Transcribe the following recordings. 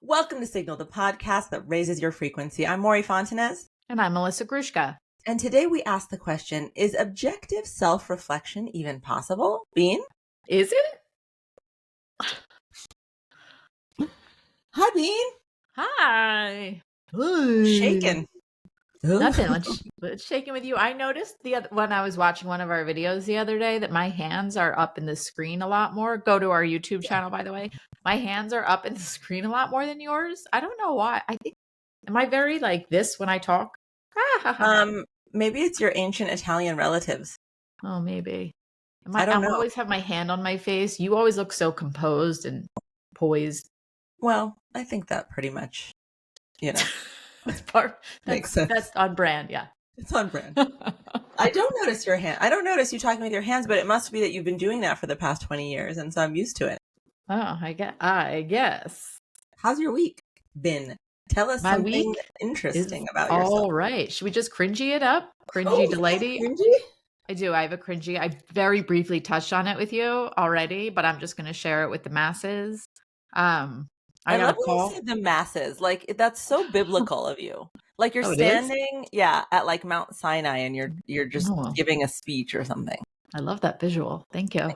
Welcome to Signal, the podcast that raises your frequency. I'm Mory Fontanez. And I'm Melissa Grushka. And today we ask the question, is objective self-reflection even possible? Bean? Is it? Hi, Bean. Hi. Shaking. Nothing much. It's shaking with you. I noticed when I was watching one of our videos the other day that my hands are up in the screen a lot more. Go to our YouTube channel, by the way. My hands are up in the screen a lot more than yours. I don't know why. I think, am I very like this when I talk? Maybe it's your ancient Italian relatives. Oh, maybe. I don't know. Always have my hand on my face. You always look so composed and poised. Well, I think that pretty much, Makes sense. That's on brand, yeah. It's on brand. I don't notice your hand. I don't notice you talking with your hands, but it must be that you've been doing that for the past 20 years, and so I'm used to it. Oh, I guess. How's your week been? Tell us something interesting about yourself. All right. Should we just cringy it up? Cringy delighty? Cringy? I do. I have a cringy. I very briefly touched on it with you already, but I'm just going to share it with the masses. I love when you say the masses. Like, that's so biblical of you. Like, you're standing, at like Mount Sinai, and you're just giving a speech or something. I love that visual. Thank you.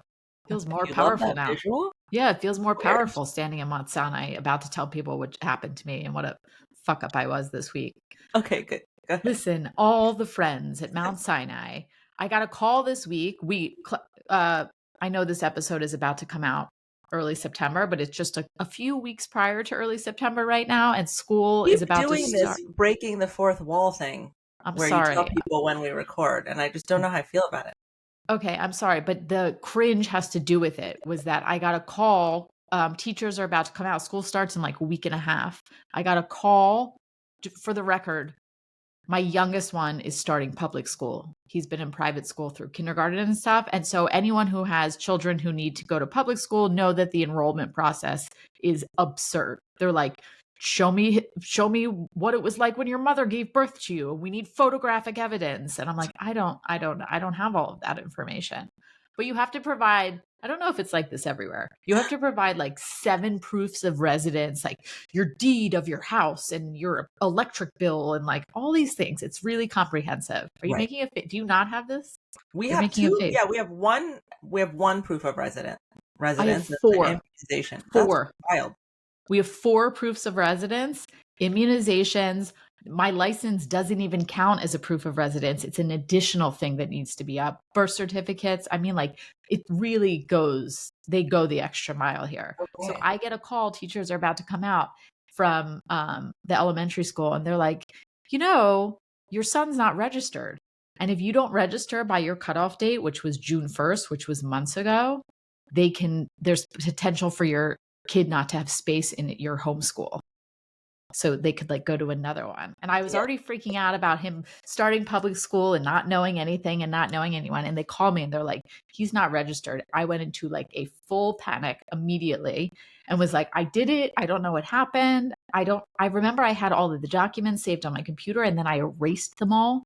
Feels more powerful now. Visual? Yeah, it feels more powerful standing in Mount Sinai, about to tell people what happened to me and what a fuck up I was this week. Okay, good. Go ahead. Listen, all the friends at Mount Sinai. I got a call this week. I know this episode is about to come out early September, but it's just a few weeks prior to early September right now, and school is about to start. This breaking the fourth wall thing. I'm sorry. You tell people when we record, and I just don't know how I feel about it. Okay, I'm sorry, but the cringe has to do with it. Was that I got a call. Teachers are about to come out. School starts in like a week and a half. I got a call. For the record, my youngest one is starting public school. He's been in private school through kindergarten and stuff. And so anyone who has children who need to go to public school know that the enrollment process is absurd. They're like, show me what it was like when your mother gave birth to you. We need photographic evidence. And I'm like, I don't have all of that information. But you have to provide, I don't know if it's like this everywhere. You have to provide like 7 proofs of residence, like your deed of your house and your electric bill and like all these things. It's really comprehensive. Are you making a face? Do you not have this? We have 2. Yeah, we have one. We have 1 proof of residence. I have 4. Immunization. 4. That's wild. We have 4 proofs of residence, immunizations. My license doesn't even count as a proof of residence. It's an additional thing that needs to be up. Birth certificates. I mean, like, it really goes, they go the extra mile here. Okay. So I get a call, teachers are about to come out from the elementary school, and they're like, your son's not registered. And if you don't register by your cutoff date, which was June 1st, which was months ago, there's potential for your kid not to have space in your homeschool. So they could like go to another one. And I was already freaking out about him starting public school and not knowing anything and not knowing anyone. And they called me and they're like, he's not registered. I went into like a full panic immediately and was like, I did it. I don't know what happened. I remember I had all of the documents saved on my computer and then I erased them all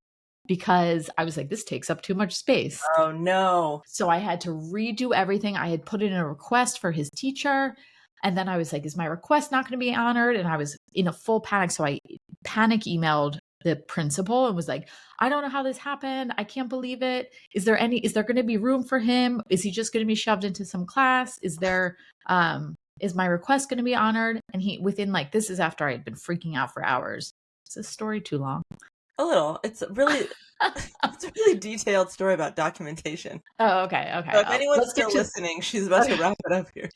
because I was like, this takes up too much space. Oh no. So I had to redo everything. I had put in a request for his teacher. And then I was like, is my request not going to be honored? And I was in a full panic. So I panic emailed the principal and was like, I don't know how this happened. I can't believe it. Is there going to be room for him? Is he just going to be shoved into some class? Is my request going to be honored? And this is after I had been freaking out for hours. Is this story too long? A little. It's a really detailed story about documentation. Oh, okay. So if anyone's still listening, she's about to wrap it up here.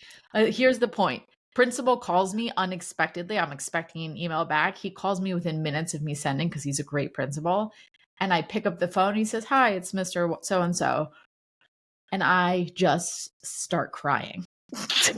Here's the point. Principal calls me unexpectedly. I'm expecting an email back. He calls me within minutes of me sending because he's a great principal. And I pick up the phone. He says, hi, it's Mr. So-and-so. And I just start crying.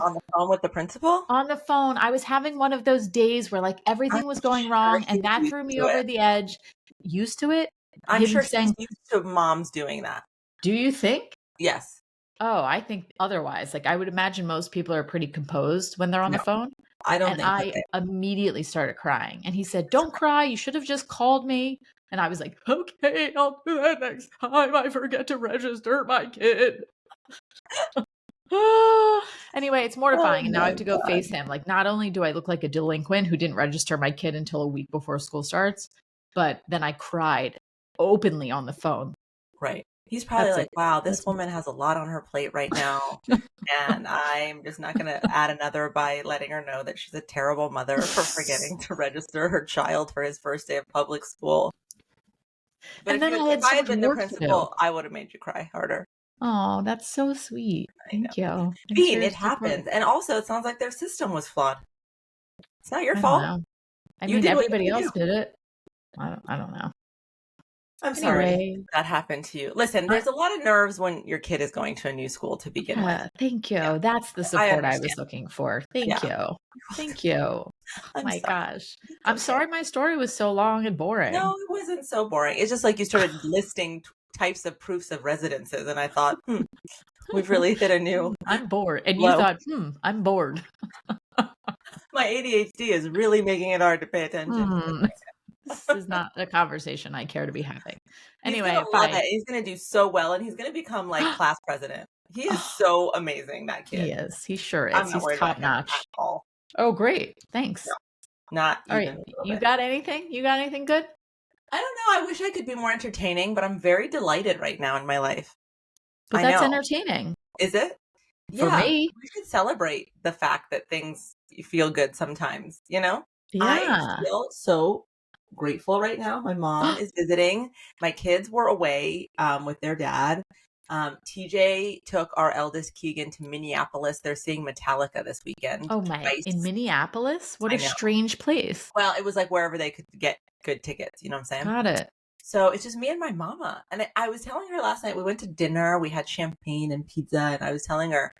On the phone with the principal? On the phone. I was having one of those days where like everything was going wrong and that threw me over the edge. Used to it? I'm sure he's used to moms doing that. Do you think? Yes. Oh, I think otherwise. Like I would imagine most people are pretty composed when they're on the phone. I don't think I immediately started crying. And he said, don't cry. You should have just called me. And I was like, okay, I'll do that next time I forget to register my kid. Anyway, it's mortifying. And now I have to go God. face him. Like, not only do I look like a delinquent who didn't register my kid until a week before school starts, but then I cried openly on the phone. Right. He's probably like, wow, this woman has a lot on her plate right now. And I'm just not going to add another by letting her know that she's a terrible mother for forgetting to register her child for his first day of public school. But and if I had been the principal, I would have made you cry harder. Oh, that's so sweet. Thank you. Bean, it happens. And also, it sounds like their system was flawed. It's not your fault. I mean, everybody else did it. I don't know. I'm sorry that happened to you. Listen, there's a lot of nerves when your kid is going to a new school to begin with. Thank you. Yeah. That's the support I was looking for. Thank you. Thank you. Oh my gosh. I'm sorry my story was so long and boring. No, it wasn't so boring. It's just like you started listing types of proofs of residences, and I thought, we've really hit a new. I'm bored. And you thought, I'm bored. My ADHD is really making it hard to pay attention. This is not a conversation I care to be having. Anyway, he's gonna love it. He's going to do so well, and he's going to become like class president. He is so amazing, that kid. He is. He sure is. He's top notch. Oh, great. Thanks. No, not all right. You got anything? You got anything good? I don't know. I wish I could be more entertaining, but I'm very delighted right now in my life. But that's entertaining. Is it? For me. We should celebrate the fact that things feel good sometimes, you know? Yeah. I feel so grateful right now. My mom is visiting. My kids were away with their dad. TJ took our eldest Keegan to Minneapolis. They're seeing Metallica this weekend. Oh my! In Minneapolis? What a strange place. Well, it was like wherever they could get good tickets. You know what I'm saying? Got it. So it's just me and my mama. And I was telling her last night, we went to dinner. We had champagne and pizza. And I was telling her,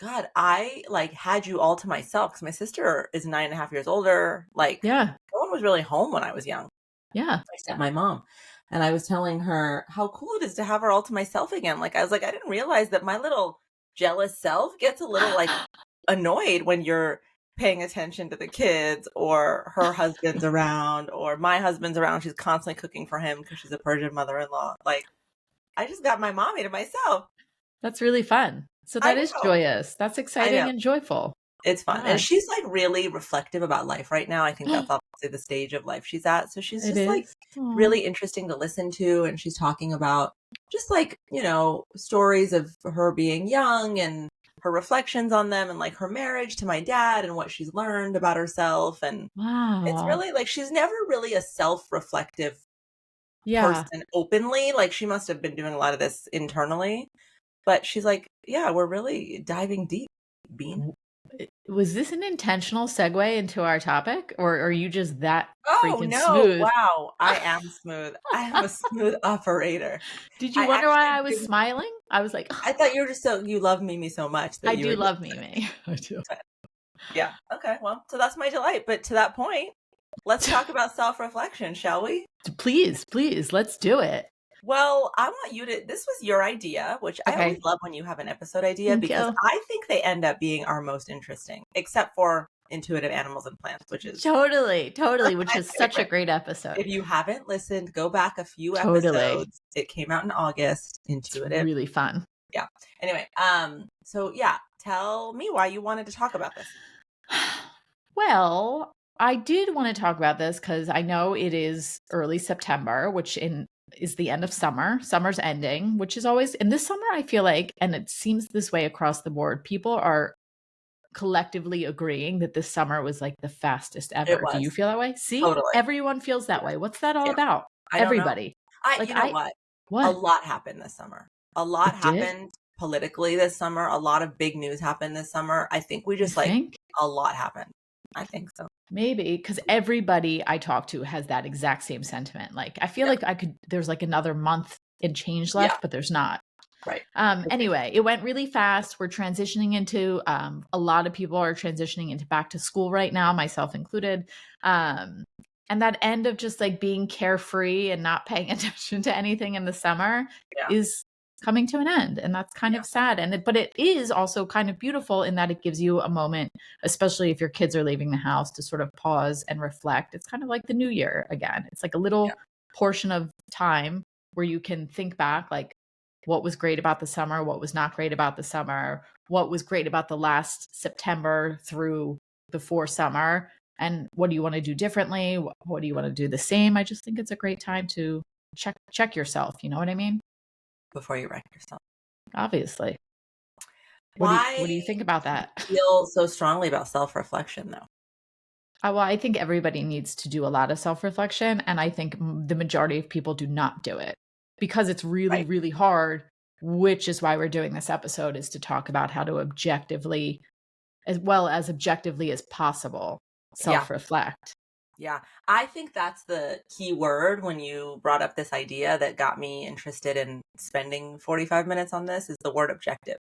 God, I like had you all to myself because my sister is 9.5 years older. Like, no one was really home when I was young. Yeah. Except my mom. And I was telling her how cool it is to have her all to myself again. Like, I was like, I didn't realize that my little jealous self gets a little like annoyed when you're paying attention to the kids or her husband's around or my husband's around. She's constantly cooking for him because she's a Persian mother-in-law. Like, I just got my mommy to myself. That's really fun. So that is joyous. That's exciting and joyful. It's fun. And she's like really reflective about life right now. I think that's obviously the stage of life she's at. So she's just like really interesting to listen to. And she's talking about just like, you know, stories of her being young and her reflections on them and like her marriage to my dad and what she's learned about herself. And it's really like, she's never really a self-reflective person openly. Like she must have been doing a lot of this internally, but she's like, yeah, we're really diving deep, Bean. Was this an intentional segue into our topic, or are you just that freaking smooth? Wow, I am smooth. I am a smooth operator. Did you wonder why I was smiling? I was like, I thought you were just you love Mimi so much. That I do love Mimi. I do. Yeah. Okay. Well, so that's my delight. But to that point, let's talk about self-reflection, shall we? Please, let's do it. Well, I want you to, this was your idea, which I always love when you have an episode idea because I think they end up being our most interesting, except for Intuitive Animals and Plants, which is totally, which is such a great episode. If you haven't listened, go back a few episodes. It came out in August. Intuitive. It's really fun. Yeah. Anyway, so yeah, tell me why you wanted to talk about this. Well, I did want to talk about this because I know it is early September, which is the end of summer. Summer's ending, which is always, and this summer I feel like, and it seems this way across the board, people are collectively agreeing that this summer was like the fastest ever. Do you feel that way? See, everyone feels that way. What's that all about? Everybody. You know what? A lot happened this summer. A lot happened politically this summer. A lot of big news happened this summer. I think we just a lot happened. I think so. Maybe because everybody I talk to has that exact same sentiment. Like I feel like there's like another month and change left, but there's not. Right. Anyway, it went really fast. We're transitioning into, a lot of people are transitioning into back to school right now, myself included. And that end of just like being carefree and not paying attention to anything in the summer is coming to an end. And that's kind of sad. But it is also kind of beautiful in that it gives you a moment, especially if your kids are leaving the house, to sort of pause and reflect. It's kind of like the new year again. It's like a little portion of time where you can think back, like, what was great about the summer, what was not great about the summer, what was great about the last September through before summer, and what do you want to do differently? What do you want to do the same? I just think it's a great time to check yourself. You know what I mean? Before you wreck yourself. Obviously. What do you Why think about do you that? feel so strongly about self-reflection, though? Well, I think everybody needs to do a lot of self-reflection, and I think the majority of people do not do it because it's really, Right? really hard, which is why we're doing this episode, is to talk about how to objectively, as well as objectively as possible, Yeah. self-reflect. Yeah. I think that's the key word when you brought up this idea that got me interested in spending 45 minutes on this is the word objective.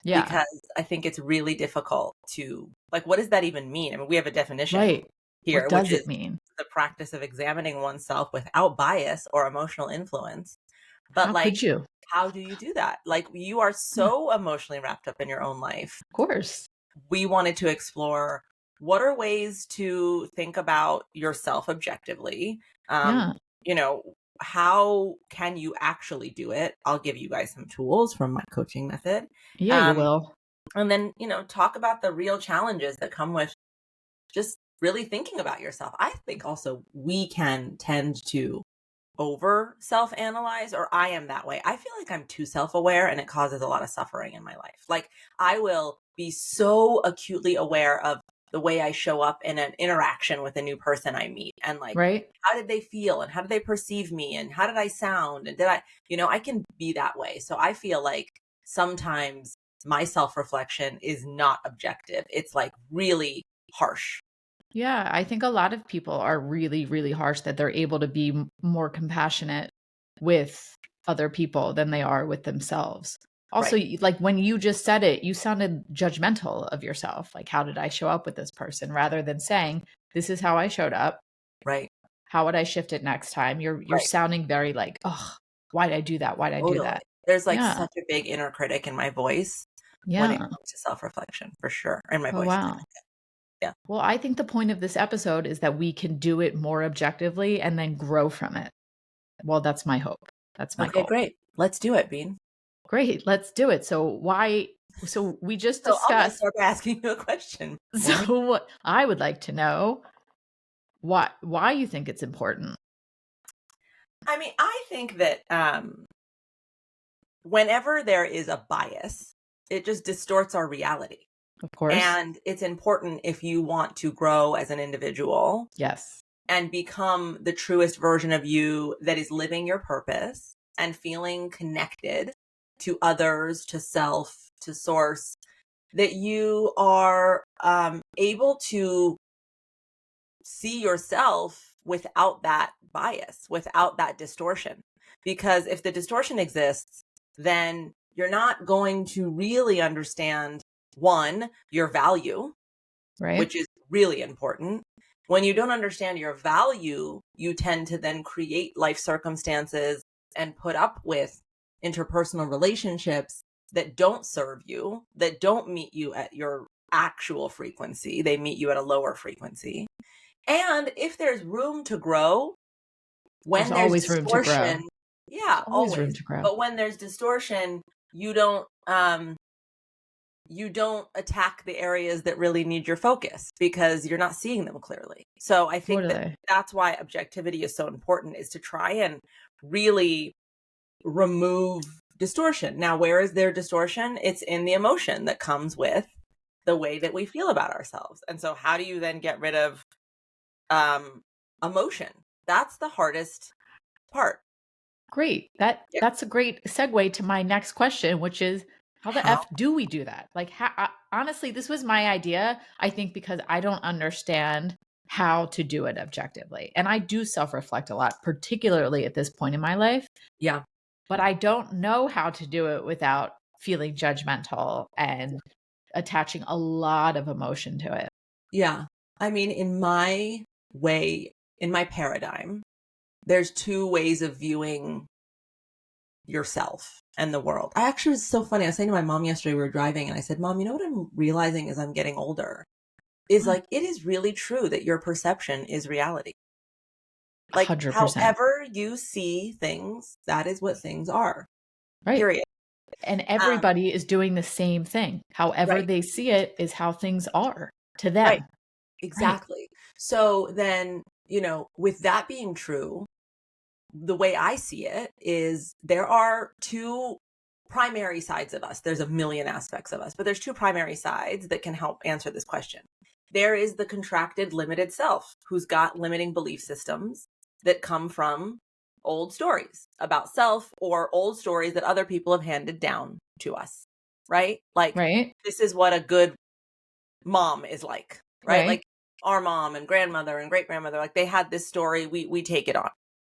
Yeah, Because I think it's really difficult to, like, what does that even mean? I mean, we have a definition right. What here, which does is it mean? the practice of examining oneself without bias or emotional influence. But, How like, could you? how do you do that? Like, you are Yeah, so emotionally wrapped up in your own life. of course. We wanted to explore what are ways to think about yourself objectively. Um, Yeah. you know, how can you actually do it? I'll give you guys some tools from my coaching method. Yeah, you Um, will. and then, talk about the real challenges that come with just really thinking about yourself. I think also we can tend to over self analyze, or I am that way. I feel like I'm too self aware and it causes a lot of suffering in my life. Like, I will be so acutely aware of the way I show up in an interaction with a new person I meet, and, like, Right? how did they feel and how did they perceive me and how did I sound and did I can be that way. So I feel like sometimes my self reflection is not objective. It's like really harsh. Yeah, I think a lot of people are really, really harsh that they're able to be more compassionate with other people than they are with themselves. Also, Right. like when you just said it, you sounded judgmental of yourself. Like, how did I show up with this person? Rather than saying, this is how I showed up. Right. How would I shift it next time? You're Right. sounding very like, oh, why did I do that? Why did I do Totally. that? There's, like, Yeah. such a big inner critic in my voice when it Yeah. comes to self-reflection, for sure, and my Oh, voice is wow. kinda yeah. Well, I think the point of this episode is that we can do it more objectively and then grow from it. Well, that's my hope. That's my Okay, goal. great. Let's do it, Bean. Great, let's do it. So we just So I'm gonna discussed start by asking you a question for me. so I would like to know why you think it's important. I mean, I think that, whenever there is a bias, it just distorts our reality, Of course. and it's important if you want to grow as an individual Yes. and become the truest version of you that is living your purpose and feeling connected to others, to self, to source, that you are able to see yourself without that bias, without that distortion. Because if the distortion exists, then you're not going to really understand, one, your value, Right? which is really important. When you don't understand your value, you tend to then create life circumstances and put up with interpersonal relationships that don't serve you, that don't meet you at your actual frequency. They meet you at a lower frequency. And if there's room to grow, There's when there's always room to grow. distortion, There's yeah, always room always. to grow. But when there's distortion, you don't attack the areas that really need your focus because you're not seeing them clearly. So I think that Totally. that's why objectivity is so important, is to try and really remove distortion. Now, where is there distortion? It's in the emotion that comes with the way that we feel about ourselves. And so how do you then get rid of um emotion? That's the hardest part. Great. Yeah. That's a great segue to my next question, which is how the How? F do we do that? Like, honestly, this was my idea, I think, because I don't understand how to do it objectively. And I do self reflect a lot, particularly at this point in my life, Yeah. but I don't know how to do it without feeling judgmental and attaching a lot of emotion to it. Yeah. I mean, in my paradigm, there's two ways of viewing yourself and the world. I actually was so funny. I was saying to my mom yesterday, we were driving, and I said, Mom, you know what I'm realizing as I'm getting older is, What? like, it is really true that your perception is reality. Like, 100%. however you see things, that is what things are. Right. period. And everybody is doing the same thing. However Right. they see it is how things are to Right. them. Right. Exactly. So then, with that being true, the way I see it is there are two primary sides of us. There's a million aspects of us, but there's two primary sides that can help answer this question. There is the contracted, limited self who's got limiting belief systems that come from old stories about self or old stories that other people have handed down to us, right? Like, Right. this is what a good mom is like, right? Right. Like our mom and grandmother and great grandmother, like they had this story, we take it on.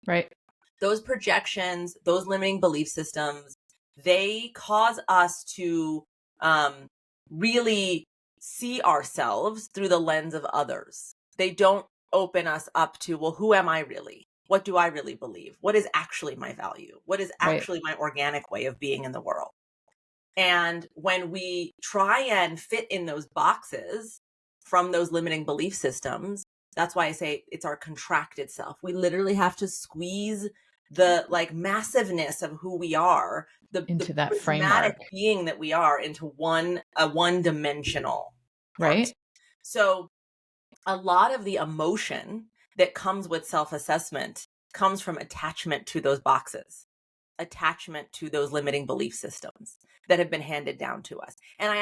Right. Those projections, those limiting belief systems, they cause us to really see ourselves through the lens of others. They don't open us up to, well, who am I really? What do I really believe? What is actually my value? What is Right. actually my organic way of being in the world? And when we try and fit in those boxes from those limiting belief systems, that's why I say it's our contracted self. We literally have to squeeze the like massiveness of who we are, the Into that prismatic framework. being that we are, into a one-dimensional part. Right. So a lot of the emotion that comes with self-assessment comes from attachment to those boxes, attachment to those limiting belief systems that have been handed down to us. And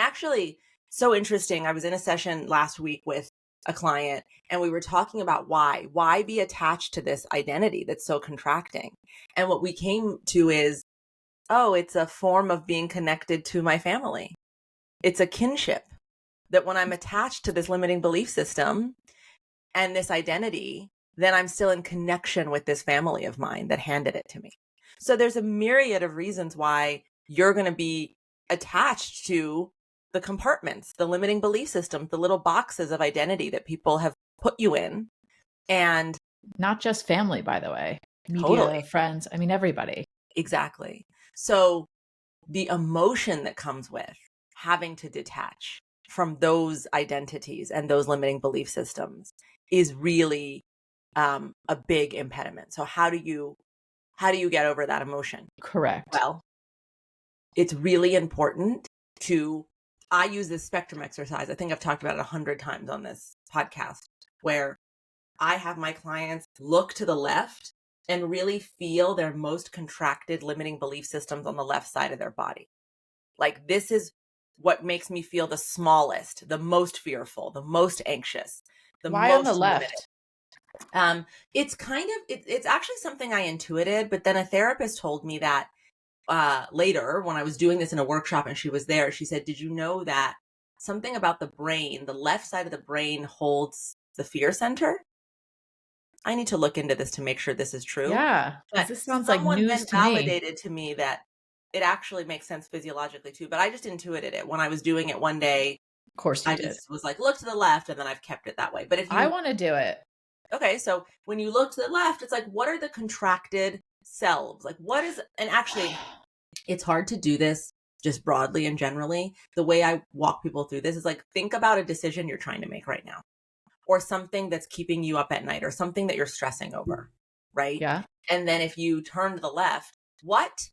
so interesting. I was in a session last week with a client and we were talking about why be attached to this identity that's so contracting. And what we came to is, oh, it's a form of being connected to my family. It's a kinship that when I'm attached to this limiting belief system and this identity, then I'm still in connection with this family of mine that handed it to me. So there's a myriad of reasons why you're going to be attached to the compartments, the limiting belief systems, the little boxes of identity that people have put you in. And not just family, by the way, media, totally, friends. I mean, everybody. exactly. So the emotion that comes with having to detach from those identities and those limiting belief systems is really a big impediment. So how do you get over that emotion? Correct. Well, it's really important I use this spectrum exercise. I think I've talked about it 100 times on this podcast, where I have my clients look to the left and really feel their most contracted limiting belief systems on the left side of their body. Like, this is what makes me feel the smallest, the most fearful, the most anxious, the Why on the most limited. left? It's actually something I intuited, but then a therapist told me that later when I was doing this in a workshop and she was there, she said, did you know that something about the brain, the left side of the brain holds the fear center? I need to look into this to make sure this is true. Yeah. But This sounds like someone news then to me. validated to me that it actually makes sense physiologically too. But I just intuited it when I was doing it one day. Of course you I did. just was like, look to the left, and then I've kept it that way. But if I you want to do it. Okay, so when you look to the left, it's like, what are the contracted selves? Like, and actually, it's hard to do this just broadly and generally. The way I walk people through this is like, think about a decision you're trying to make right now, or something that's keeping you up at night, or something that you're stressing over, right? Yeah. And then if you turn to the left, what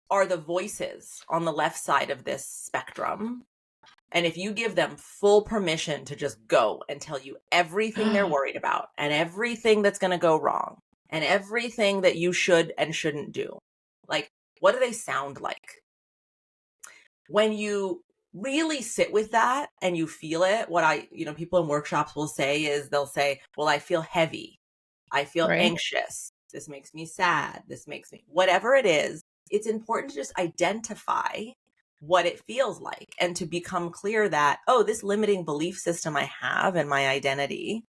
are the voices on the left side of this spectrum? And if you give them full permission to just go and tell you everything they're worried about and everything that's going to go wrong and everything that you should and shouldn't do, like, what do they sound like? When you really sit with that and you feel it, people in workshops will say is they'll say, well, I feel heavy. I feel Right. anxious. This makes me sad. This makes me, whatever it is, it's important to just identify what it feels like and to become clear that, oh, this limiting belief system I have in my identity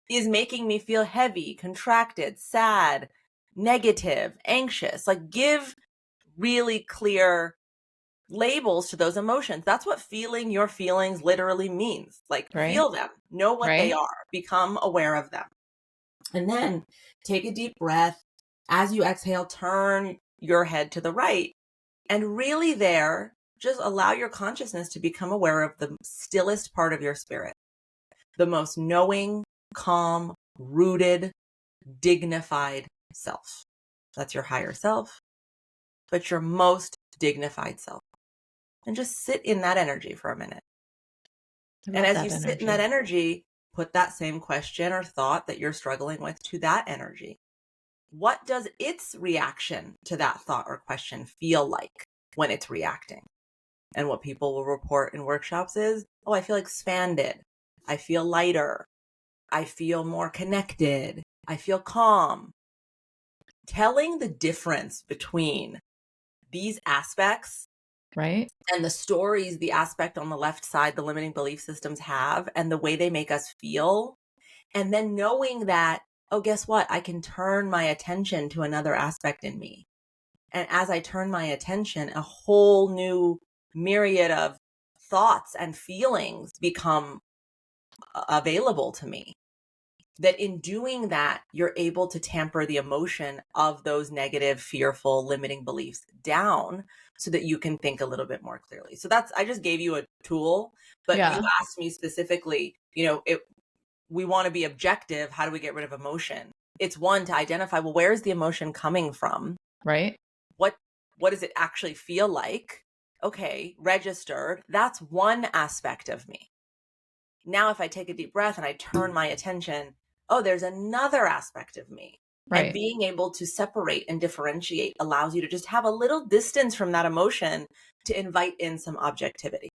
is making me feel heavy, contracted, sad, negative, anxious. Like, give really clear labels to those emotions. That's what feeling your feelings literally means. Like, Right. feel them, know what they Right. are, become aware of them. And then take a deep breath. As you exhale, turn your head to the right. And really there, just allow your consciousness to become aware of the stillest part of your spirit, the most knowing, calm, rooted, dignified self. That's your higher self. but your most dignified self. And just sit in that energy for a minute. And as you sit in that energy, put that same question or thought that you're struggling with to that energy. What does its reaction to that thought or question feel like when it's reacting? And what people will report in workshops is, oh, I feel expanded. I feel lighter. I feel more connected. I feel calm. Telling the difference between these aspects, right, and the stories the aspect on the left side, the limiting belief systems have, and the way they make us feel, and then knowing that, oh, guess what? I can turn my attention to another aspect in me. And as I turn my attention, a whole new myriad of thoughts and feelings become available to me. That in doing that, you're able to tamper the emotion of those negative, fearful, limiting beliefs down so that you can think a little bit more clearly. So I just gave you a tool, but you asked me specifically, we want to be objective. How do we get rid of emotion? It's one, to identify, well, where is the emotion coming from? Right. What does it actually feel like? Okay, registered. That's one aspect of me. Now, if I take a deep breath and I turn my attention, oh, there's another aspect of me. Right. And being able to separate and differentiate allows you to just have a little distance from that emotion to invite in some objectivity.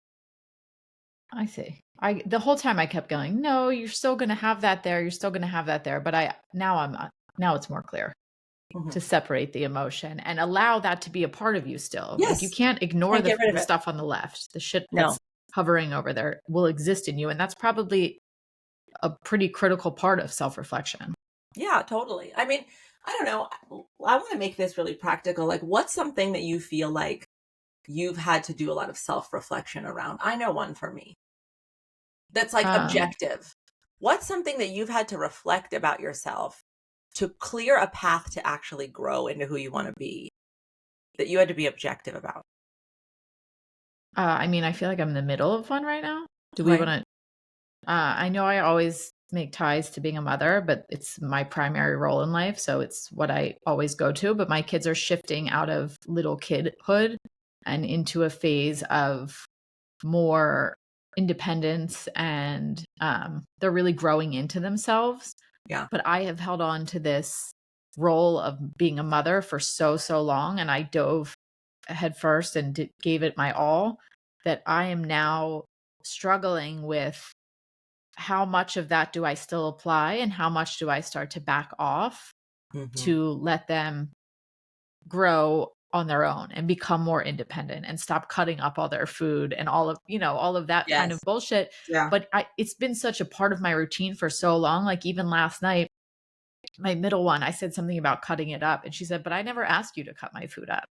I see. The whole time I kept going, no, you're still going to have that there. You're still going to have that there. But now it's more clear to separate the emotion and allow that to be a part of you still. Yes. Like you can't ignore the stuff on the left. The shit that's hovering over there will exist in you. And that's probably a pretty critical part of self-reflection. Yeah, totally. I mean, I don't know. I want to make this really practical. Like, what's something that you feel like you've had to do a lot of self-reflection around? I know one for me that's like objective. What's something that you've had to reflect about yourself to clear a path to actually grow into who you want to be, that you had to be objective about? I mean, I feel like I'm in the middle of one right now. Do we want to? I know I always make ties to being a mother, but it's my primary role in life. So it's what I always go to. But my kids are shifting out of little kidhood and into a phase of more independence, and they're really growing into themselves. Yeah. But I have held on to this role of being a mother for so long, and I dove headfirst and gave it my all, that I am now struggling with how much of that do I still apply and how much do I start to back off to let them grow on their own and become more independent and stop cutting up all their food and all of that kind of bullshit. Yeah. But it's been such a part of my routine for so long. Like even last night, my middle one, I said something about cutting it up and she said, but I never asked you to cut my food up.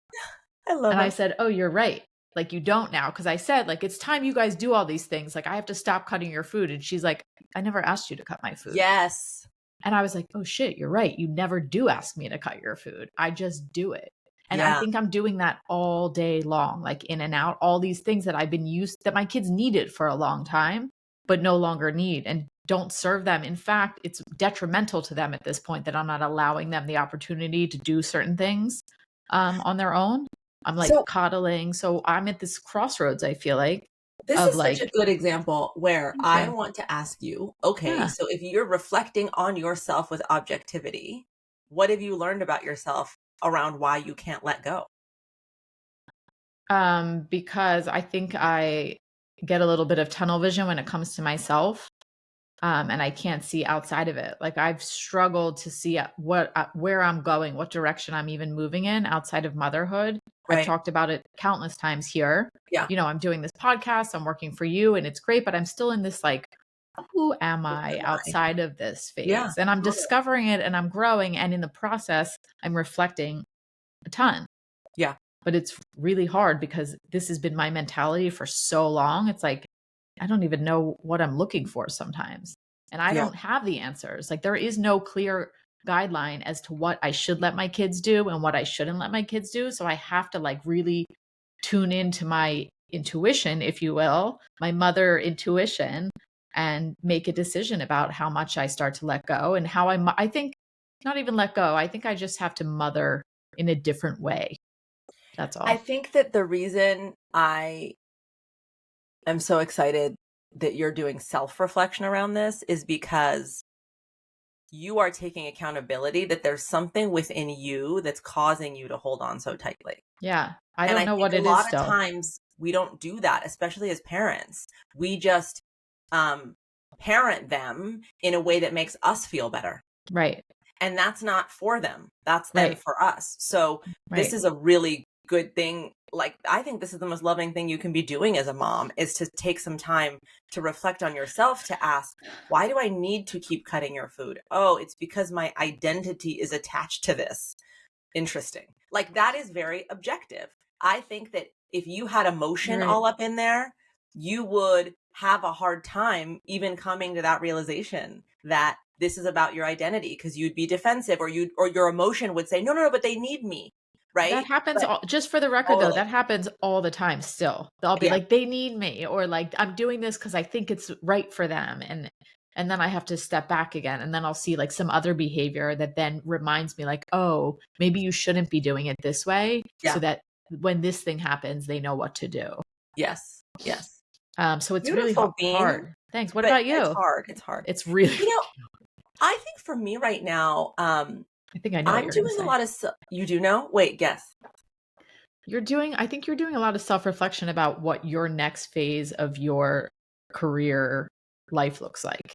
I love it. And I said, oh, you're right. Like you don't now. Cause I said like, it's time you guys do all these things. Like I have to stop cutting your food. And she's like, I never asked you to cut my food. Yes. And I was like, oh shit, you're right. You never do ask me to cut your food. I just do it. And I think I'm doing that all day long, like in and out, all these things that I've been used, that my kids needed for a long time, but no longer need and don't serve them. In fact, it's detrimental to them at this point that I'm not allowing them the opportunity to do certain things on their own. I'm like coddling. So I'm at this crossroads, I feel like. This is such a good example where I want to ask you, okay, so if you're reflecting on yourself with objectivity, what have you learned about yourself around why you can't let go? Because I think I get a little bit of tunnel vision when it comes to myself. And I can't see outside of it. Like I've struggled to see where I'm going, what direction I'm even moving in outside of motherhood. Right. I've talked about it countless times here. Yeah. I'm doing this podcast, I'm working for you and it's great, but I'm still in this like, who am I outside of this phase? Yeah, and I'm discovering it and I'm growing. And in the process, I'm reflecting a ton. Yeah. But it's really hard because this has been my mentality for so long. It's like, I don't even know what I'm looking for sometimes. And I don't have the answers. Like there is no clear guideline as to what I should let my kids do and what I shouldn't let my kids do. So I have to like really tune into my intuition, if you will, my mother intuition, and make a decision about how much I start to let go and how I think not even let go. I think I just have to mother in a different way. That's I all. think that the reason I am so excited that you're doing self-reflection around this is because you are taking accountability that there's something within you that's causing you to hold on so tightly. Yeah. I And don't I know think what a it is lot of still. times we don't do that, especially as parents. We just um, parent them in a way that makes us feel better. Right. And that's not for them. That's then Right. for us. So this Right. is a really good thing. Like, I think this is the most loving thing you can be doing as a mom, is to take some time to reflect on yourself, to ask, why do I need to keep cutting your food? Oh, it's because my identity is attached to this. Interesting. Like, that is very objective. I think that if you had You're emotion right. all up in there, you would have a hard time even coming to that realization that this is about your identity, because you'd be defensive, or your emotion would say, no, but they need me. That Right. happens But all, just for the record though, totally. that happens all the time still. I'll be Yeah. like, they need me, or like, I'm doing this because I think it's right for them. And then I have to step back again. And then I'll see like some other behavior that then reminds me like, oh, maybe you shouldn't be doing it this way. So Yeah. that when this thing happens, they know what to do. Yes. Yes. So it's really Beautiful, Bean. hard. Thanks. What But about it's you? hard. It's hard. It's really, You know, I think for me right now, I think I know what I'm you're going to doing a say. lot of, you do know? Wait, guess. I think you're doing a lot of self-reflection about what your next phase of your career life looks like.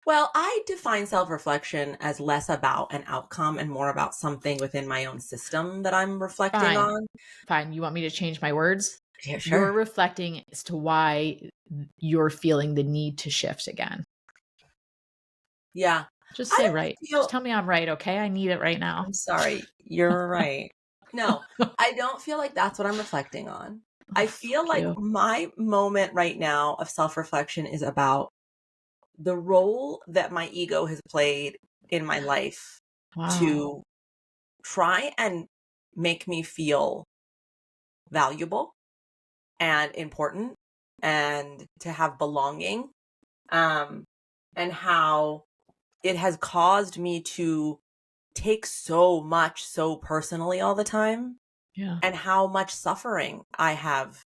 Well, I define self-reflection as less about an outcome and more about something within my own system that I'm reflecting Fine. on. Fine. You want me to change my words? Yeah, You're sure. reflecting as to why you're feeling the need to shift again. Yeah. Just I say don't right. Just feel, tell me I'm right, okay? I need it right now. I'm sorry, you're right. No, I don't feel like that's what I'm reflecting on. Oh, I feel fuck like you. my moment right now of self-reflection is about the role that my ego has played in my life Wow. to try and make me feel valuable and important and to have belonging. Um, and how it has caused me to take so much so personally all the time, Yeah. and how much suffering I have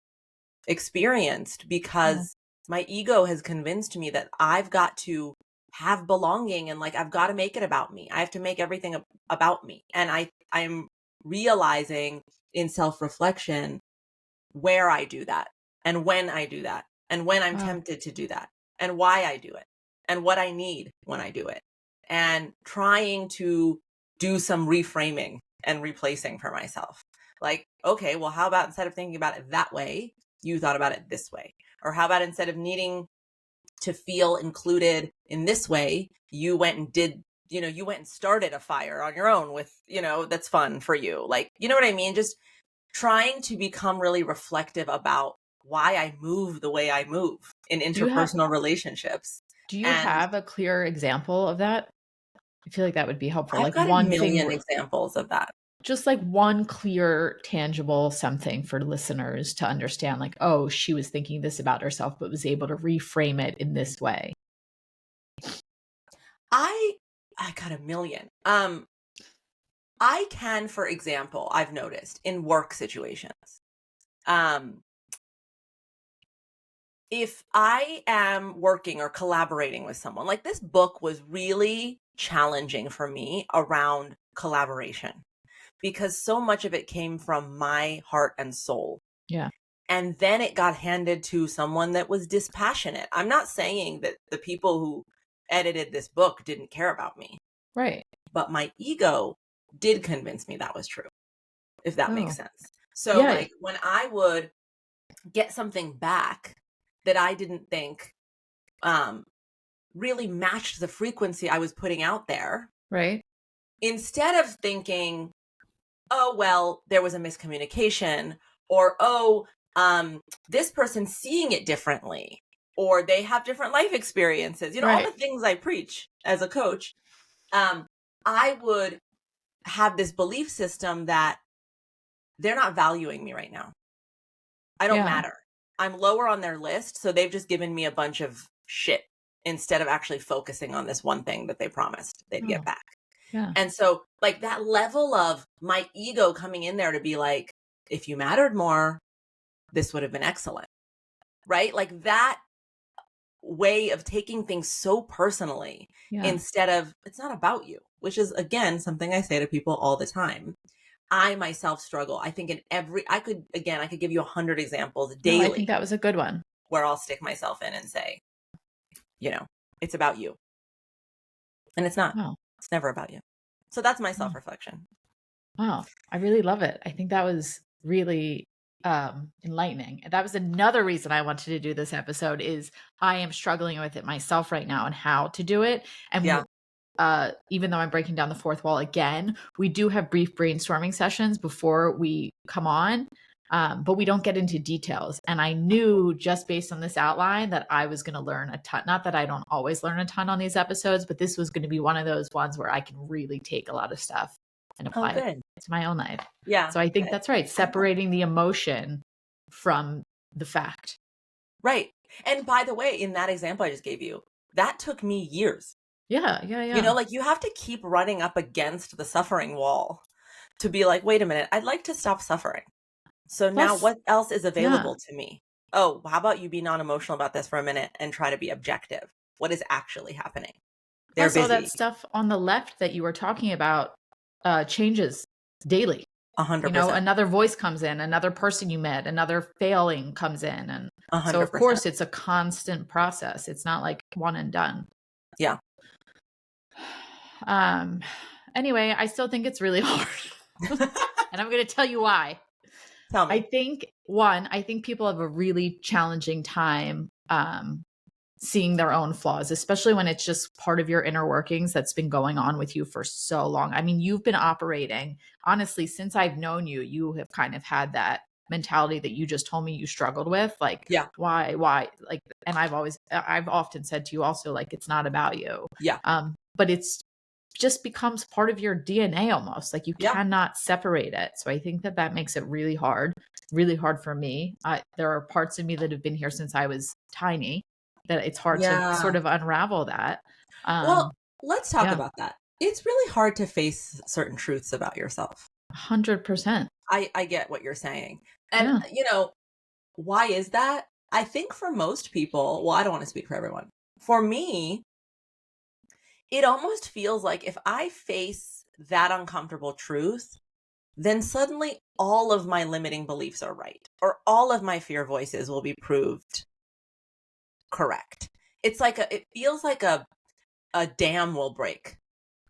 experienced Yeah. because my ego has convinced me that I've got to have belonging, and like I've got to make it about me. I have to make everything about me. And I'm realizing in self-reflection where I do that, and when I do that, and when I'm Wow. tempted to do that, and why I do it, and what I need when I do it, and trying to do some reframing and replacing for myself. Like, okay, well, how about instead of thinking about it that way, you thought about it this way? Or how about instead of needing to feel included in this way, you went and did, you went and started a fire on your own with, that's fun for you. Like, you know what I mean? Just trying to become really reflective about why I move the way I move in Do you have interpersonal relationships. do you And have a clear example of that? I feel like that would be helpful. I've Like got a one thing, million examples of that. just like one clear, tangible something for listeners to understand, like, oh, she was thinking this about herself, but was able to reframe it in this way. I got a million. I can, for example, I've noticed in work situations, um, if I am working or collaborating with someone, like this book was really challenging for me around collaboration, because so much of it came from my heart and soul. Yeah. And then it got handed to someone that was dispassionate. I'm not saying that the people who edited this book didn't care about me, Right. but my ego did convince me that was true, if that makes Oh, sense. So, yeah. like, when I would get something back that I didn't think um, really matched the frequency I was putting out there, Right. instead of thinking, oh, well, there was a miscommunication, or, oh, this person's seeing it differently, or they have different life experiences, all Right. the things I preach as a coach, I would have this belief system that they're not valuing me right now. I don't Yeah. matter. I'm lower on their list, so they've just given me a bunch of shit instead of actually focusing on this one thing that they promised they'd get Oh, back. Yeah. And so like that level of my ego coming in there to be like, if you mattered more, this would have been excellent. Right? Like that way of taking things so personally instead of it's not about you, which is again something I say to people all the time. I myself struggle. I think I could give you 100 examples No, I daily think that was a good one. where I'll stick myself in and say, it's about you. And it's not. Wow. It's never about you. So that's my self-reflection. Wow. I really love it. I think that was really enlightening. And that was another reason I wanted to do this episode is I am struggling with it myself right now and how to do it. And even though I'm breaking down the fourth wall again, we do have brief brainstorming sessions before we come on. But we don't get into details. And I knew just based on this outline that I was going to learn a ton. Not that I don't always learn a ton on these episodes, but this was going to be one of those ones where I can really take a lot of stuff and apply it to my own life. Yeah. So I think that's right. Separating the emotion from the fact. Right. And by the way, in that example I just gave you, that took me years. Yeah. Like you have to keep running up against the suffering wall to be like, wait a minute, I'd like to stop suffering. So now what else is available to me? Oh, how about you be non-emotional about this for a minute and try to be objective? What is actually happening? They're busy. All that stuff on the left that you were talking about changes daily. 100%. Another voice comes in, another person you met, another failing comes in. And 100%. So of course it's a constant process. It's not like one and done. Yeah. Anyway, I still think it's really hard. And I'm going to tell you why. Tell me. I think people have a really challenging time seeing their own flaws, especially when it's just part of your inner workings that's been going on with you for so long. I mean, you've been operating, honestly, since I've known you, you have kind of had that mentality that you just told me you struggled with. Like, why? Like, and I've often said to you also, like, it's not about you. Yeah. But it's just becomes part of your DNA almost. Like you cannot separate it. So I think that makes it really hard for me. There are parts of me that have been here since I was tiny that it's hard to sort of unravel that. Well, let's talk about that. It's really hard to face certain truths about yourself. 100%. I get what you're saying. And, why is that? I think for most people, well, I don't want to speak for everyone. For me, it almost feels like if I face that uncomfortable truth, then suddenly all of my limiting beliefs are right, or all of my fear voices will be proved correct. It feels like a dam will break.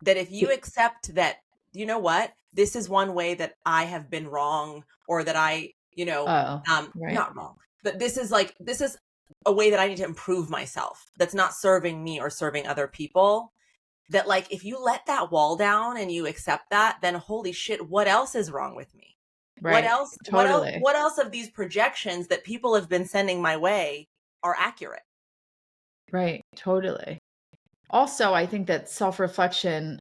That if you accept that, you know what, this is one way that I have been wrong, or that I, not wrong, but this is a way that I need to improve myself. That's not serving me or serving other people. That like, if you let that wall down and you accept that, then holy shit, what else is wrong with me? Right. What else? Totally. What else of these projections that people have been sending my way are accurate? Right. Totally. Also, I think that self-reflection,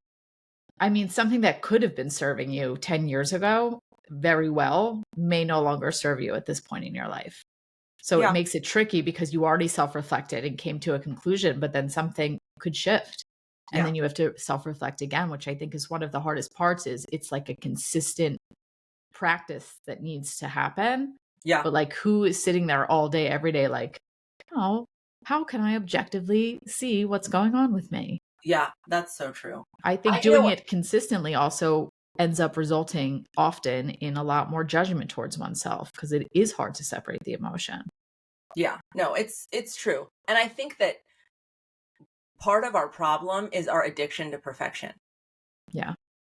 I mean, something that could have been serving you 10 years ago very well may no longer serve you at this point in your life. So it makes it tricky because you already self-reflected and came to a conclusion, but then something could shift. And then you have to self-reflect again, which I think is one of the hardest parts. Is it's like a consistent practice that needs to happen. Yeah. But like, who is sitting there all day, every day, like, oh, how can I objectively see what's going on with me? Yeah, that's so true. I think doing it consistently also ends up resulting often in a lot more judgment towards oneself because it is hard to separate the emotion. Yeah, no, it's true. And I think that part of our problem is our addiction to perfection. Yeah.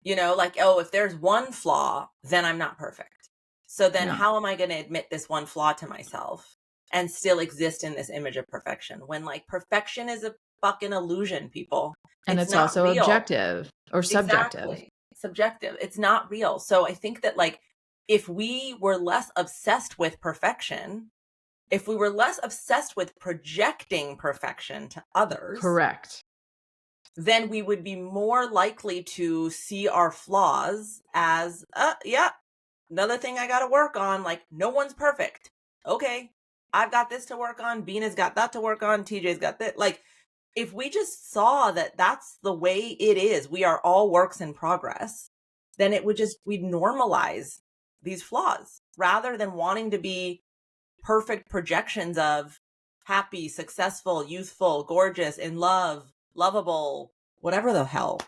Like, oh, if there's one flaw, then I'm not perfect. So then how am I going to admit this one flaw to myself and still exist in this image of perfection when like perfection is a fucking illusion, people. And it's also real. Objective or subjective. Exactly. Subjective. It's not real. So I think that like, if we were less obsessed with perfection, if we were less obsessed with projecting perfection to others, correct, then we would be more likely to see our flaws as, another thing I got to work on. Like, no one's perfect. Okay, I've got this to work on. Bina's got that to work on. TJ's got that. Like, if we just saw that that's the way it is, we are all works in progress, then it would just, we'd normalize these flaws rather than wanting to be perfect projections of happy, successful, youthful, gorgeous, in love, lovable, whatever the hell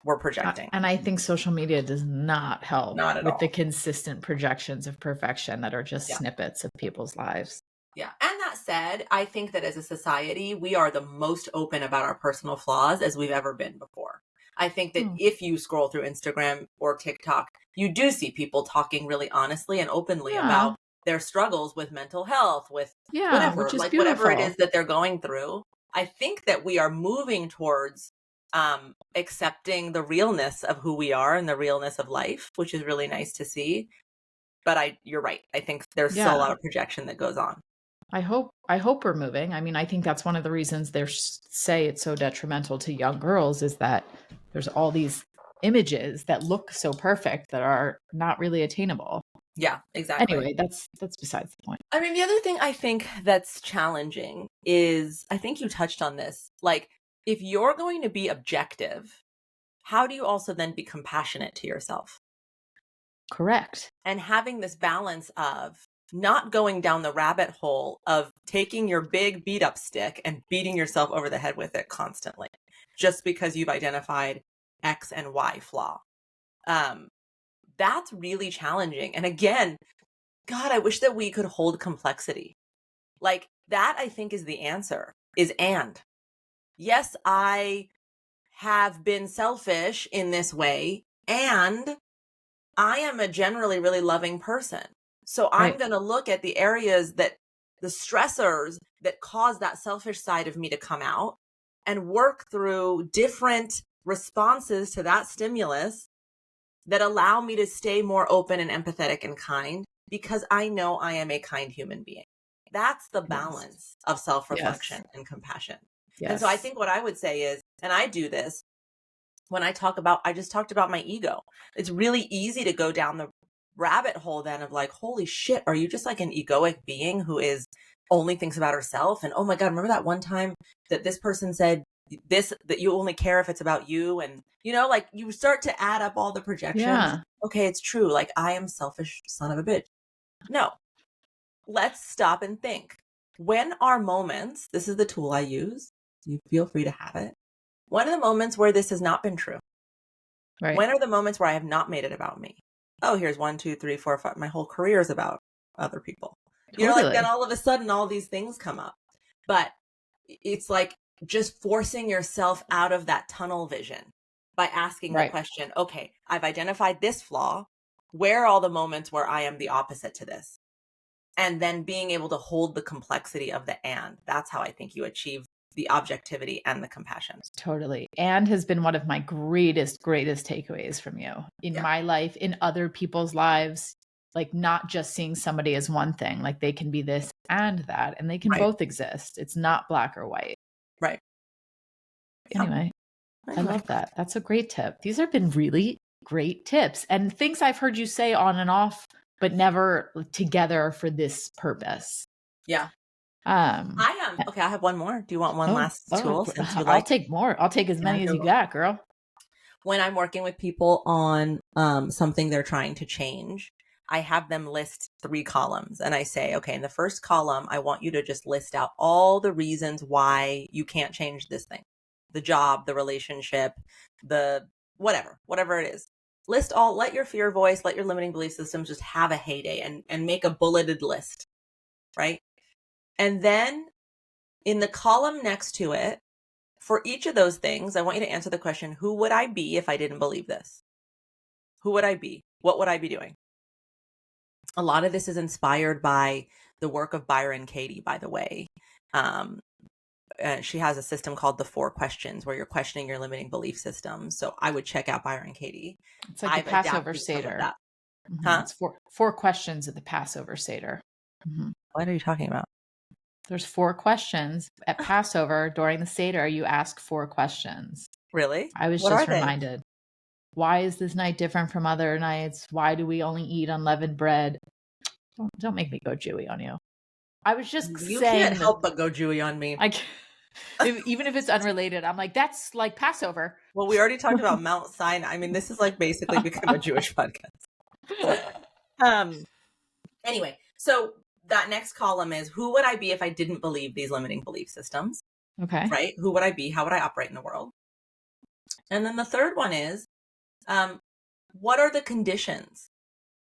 we're projecting. And I think social media does not help with the all. consistent projections of perfection that are just snippets of people's lives. Yeah. And that said, I think that as a society, we are the most open about our personal flaws as we've ever been before. I think that if you scroll through Instagram or TikTok, you do see people talking really honestly and openly about their struggles with mental health, with whatever, which is like beautiful. whatever it is that they're going through. I think that we are moving towards accepting the realness of who we are and the realness of life, which is really nice to see. But you're right. I think there's still a lot of projection that goes on. I hope we're moving. I mean, I think that's one of the reasons they say it's so detrimental to young girls is that there's all these images that look so perfect that are not really attainable. Yeah, exactly. Anyway, that's besides the point. I mean, the other thing I think that's challenging is, I think you touched on this, like, if you're going to be objective, how do you also then be compassionate to yourself? Correct. And having this balance of not going down the rabbit hole of taking your big beat up stick and beating yourself over the head with it constantly, just because you've identified X and Y flaw. That's really challenging. And again, God, I wish that we could hold complexity. Like that, I think is the answer is, and yes, I have been selfish in this way, and I am a generally really loving person. So I'm going to look at the areas that the stressors that cause that selfish side of me to come out and work through different responses to that stimulus that allow me to stay more open and empathetic and kind, because I know I am a kind human being. That's the balance of self-reflection and compassion. And so I think what I would say is, and I do this when I just talked about my ego. It's really easy to go down the rabbit hole then of like, holy shit, are you just like an egoic being who is only thinks about herself? And oh my God, remember that one time that this person said this, that you only care if it's about you? And like you start to add up all the projections. Yeah. Okay, it's true. Like I am selfish son of a bitch. No, let's stop and think. When are moments, this is the tool I use, you feel free to have it. When are the moments where this has not been true? Right. When are the moments where I have not made it about me? Oh, here's 1, 2, 3, 4, 5. My whole career is about other people. Totally. Like then all of a sudden all these things come up. But it's like just forcing yourself out of that tunnel vision by asking the question, okay, I've identified this flaw. Where are all the moments where I am the opposite to this? And then being able to hold the complexity of the and. That's how I think you achieve the objectivity and the compassion. Totally. And has been one of my greatest takeaways from you in my life, in other people's lives, like not just seeing somebody as one thing, like they can be this and that, and they can both exist. It's not black or white. Right. Anyway, I love that. That's a great tip. These have been really great tips and things I've heard you say on and off, but never together for this purpose. Yeah. I am. Okay, I have one more. Do you want one last tool? Since you I'll take more. I'll take as many as you got, girl. When I'm working with people on something they're trying to change, I have them list 3 columns. And I say, okay, in the first column, I want you to just list out all the reasons why you can't change this thing. The job, the relationship, the whatever it is. List all, let your fear voice, let your limiting belief systems just have a heyday and make a bulleted list, right? And then in the column next to it, for each of those things, I want you to answer the question, who would I be if I didn't believe this? Who would I be? What would I be doing? A lot of this is inspired by the work of Byron Katie, by the way. She has a system called the 4 questions where you're questioning your limiting belief system. So I would check out Byron Katie. It's like the Passover Seder. Mm-hmm. It's 4 questions at the Passover Seder. Mm-hmm. What are you talking about? There's 4 questions at Passover during the Seder. You ask 4 questions. Really? I was just reminded. Why is this night different from other nights? Why do we only eat unleavened bread? Don't make me go Jewy on you. I was just saying. You can't help but go Jewy on me. Even if it's unrelated, I'm like, that's like Passover. Well, we already talked about Mount Sinai. I mean, this is like basically become a Jewish podcast. Anyway, so that next column is who would I be if I didn't believe these limiting belief systems? Okay. Right? Who would I be? How would I operate in the world? And then the third one is what are the conditions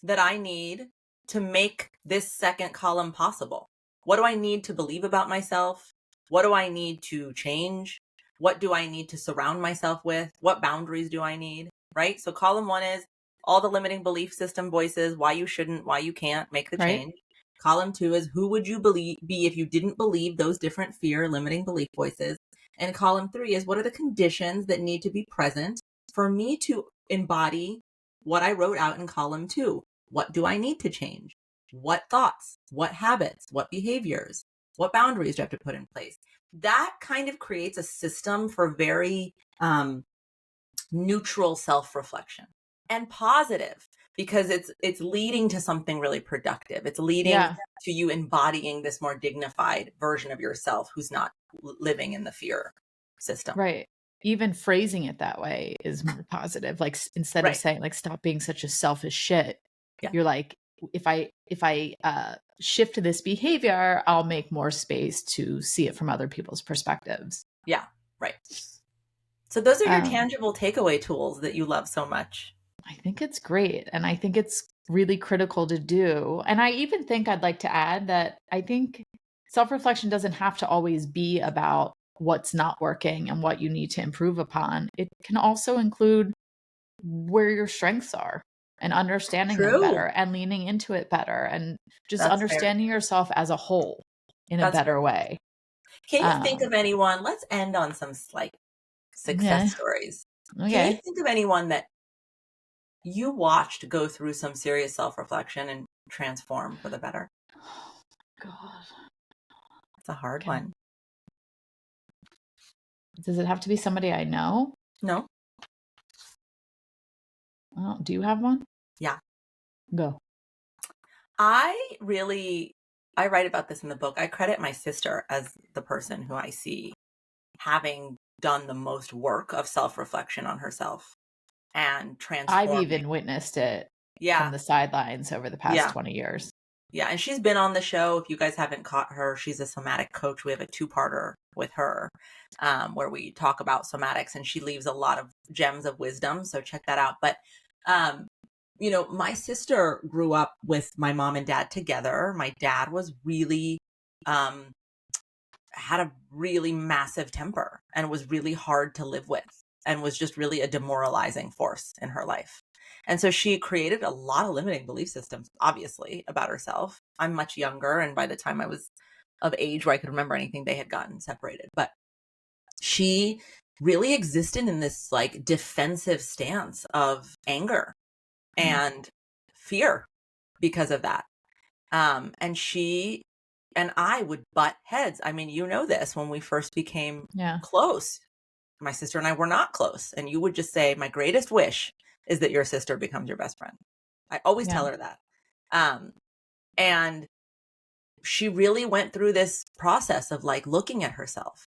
that I need to make this second column possible? What do I need to believe about myself? What do I need to change? What do I need to surround myself with? What boundaries do I need? Right? So column one is all the limiting belief system voices, why you shouldn't, why you can't make the change. Column two is who would you be if you didn't believe those different fear limiting belief voices? And column three is what are the conditions that need to be present for me to embody what I wrote out in column two? What do I need to change? What thoughts, what habits, what behaviors, what boundaries do I have to put in place? That kind of creates a system for very neutral self-reflection and positive, because it's leading to something really productive. It's leading to you embodying this more dignified version of yourself who's not living in the fear system. Right. Even phrasing it that way is more positive. Like instead of saying like, stop being such a selfish shit, you're like, if I shift to this behavior, I'll make more space to see it from other people's perspectives. Yeah. Right. So those are your tangible takeaway tools that you love so much. I think it's great. And I think it's really critical to do. And I even think I'd like to add that I think self-reflection doesn't have to always be about what's not working and what you need to improve upon. It can also include where your strengths are and understanding them better and leaning into it better and just understanding yourself as a whole in a better way. Can you think of anyone? Let's end on some like success stories. Can you think of anyone that you watched go through some serious self-reflection and transform for the better? Oh my God. It's a hard one. Does it have to be somebody I know? No. Oh, do you have one? Yeah. Go. I write about this in the book. I credit my sister as the person who I see having done the most work of self-reflection on herself and transforming. I've even witnessed it from the sidelines over the past 20 years. Yeah. And she's been on the show. If you guys haven't caught her, she's a somatic coach. We have a 2-parter with her where we talk about somatics, and she leaves a lot of gems of wisdom. So check that out. But, you know, my sister grew up with my mom and dad together. My dad was really, had a really massive temper and was really hard to live with and was just really a demoralizing force in her life. And so she created a lot of limiting belief systems, obviously, about herself. I'm much younger, and by the time I was of age where I could remember anything, they had gotten separated. But she really existed in this like defensive stance of anger and fear because of that. And she and I would butt heads. I mean, you know this, when we first became close, my sister and I were not close. And you would just say, my greatest wish is that your sister becomes your best friend. I always tell her that. And she really went through this process of like looking at herself.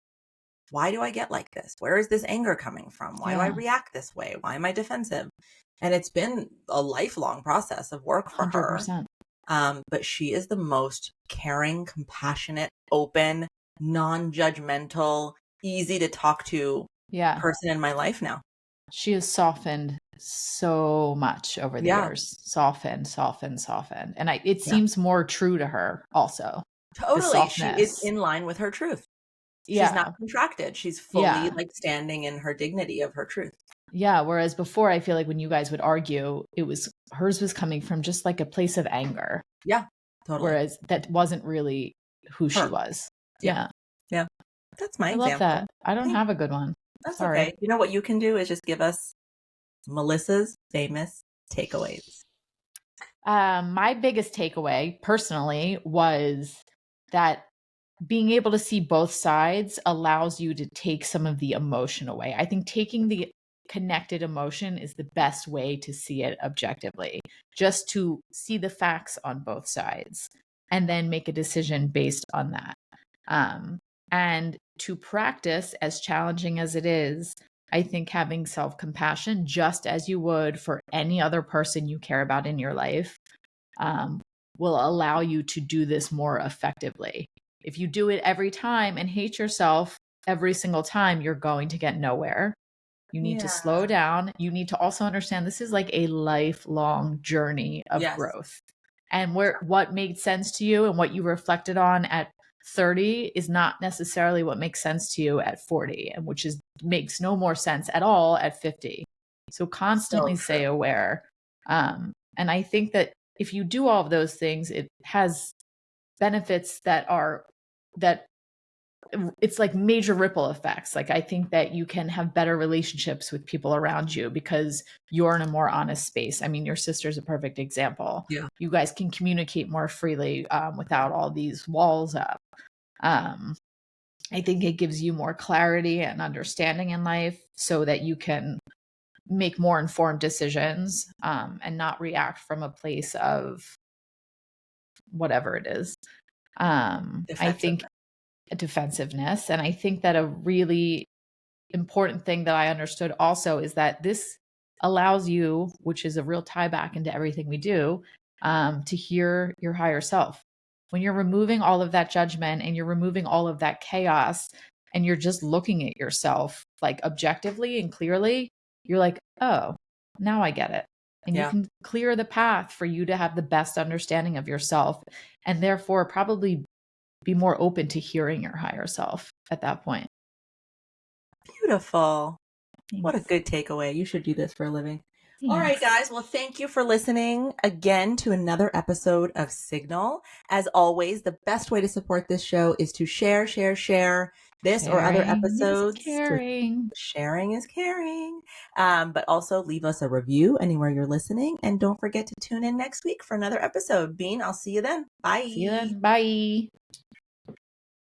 Why do I get like this? Where is this anger coming from? Why do I react this way? Why am I defensive? And it's been a lifelong process of work for 100%. her. But she is the most caring, compassionate, open, non-judgmental, easy to talk to person in my life now. She has softened so much over the years. Softened. And it seems more true to her also. Totally. She is in line with her truth. She's not contracted. She's fully like standing in her dignity of her truth. Yeah. Whereas before, I feel like when you guys would argue, hers was coming from just like a place of anger. Yeah. Totally. Whereas that wasn't really who she was. Yeah. That's my example. I love that. I don't have a good one. That's okay. You know what you can do is just give us Melissa's famous takeaways. My biggest takeaway personally was that being able to see both sides allows you to take some of the emotion away. I think taking the connected emotion is the best way to see it objectively, just to see the facts on both sides and then make a decision based on that. And to practice, as challenging as it is, I think having self-compassion, just as you would for any other person you care about in your life, will allow you to do this more effectively. If you do it every time and hate yourself every single time, you're going to get nowhere. You need to slow down. You need to also understand this is like a lifelong journey of growth. And what made sense to you and what you reflected on at 30 is not necessarily what makes sense to you at 40, and which makes no more sense at all at 50. So constantly stay aware. And I think that if you do all of those things, it has benefits that it's like major ripple effects. Like, I think that you can have better relationships with people around you because you're in a more honest space. I mean, your sister's a perfect example. Yeah. You guys can communicate more freely without all these walls up. I think it gives you more clarity and understanding in life so that you can make more informed decisions and not react from a place of whatever it is. I think defensiveness. And I think that a really important thing that I understood also is that this allows you, which is a real tie back into everything we do, to hear your higher self. When you're removing all of that judgment and you're removing all of that chaos and you're just looking at yourself like objectively and clearly, you're like, oh, now I get it. And you can clear the path for you to have the best understanding of yourself and therefore probably be more open to hearing your higher self at that point. Beautiful. Thanks. What a good takeaway. You should do this for a living. Thanks. All right, guys. Well, thank you for listening again to another episode of Signal. As always, the best way to support this show is to share this or other episodes. Sharing is caring. But also leave us a review anywhere you're listening. And don't forget to tune in next week for another episode. Bean, I'll see you then. Bye. See you then. Bye.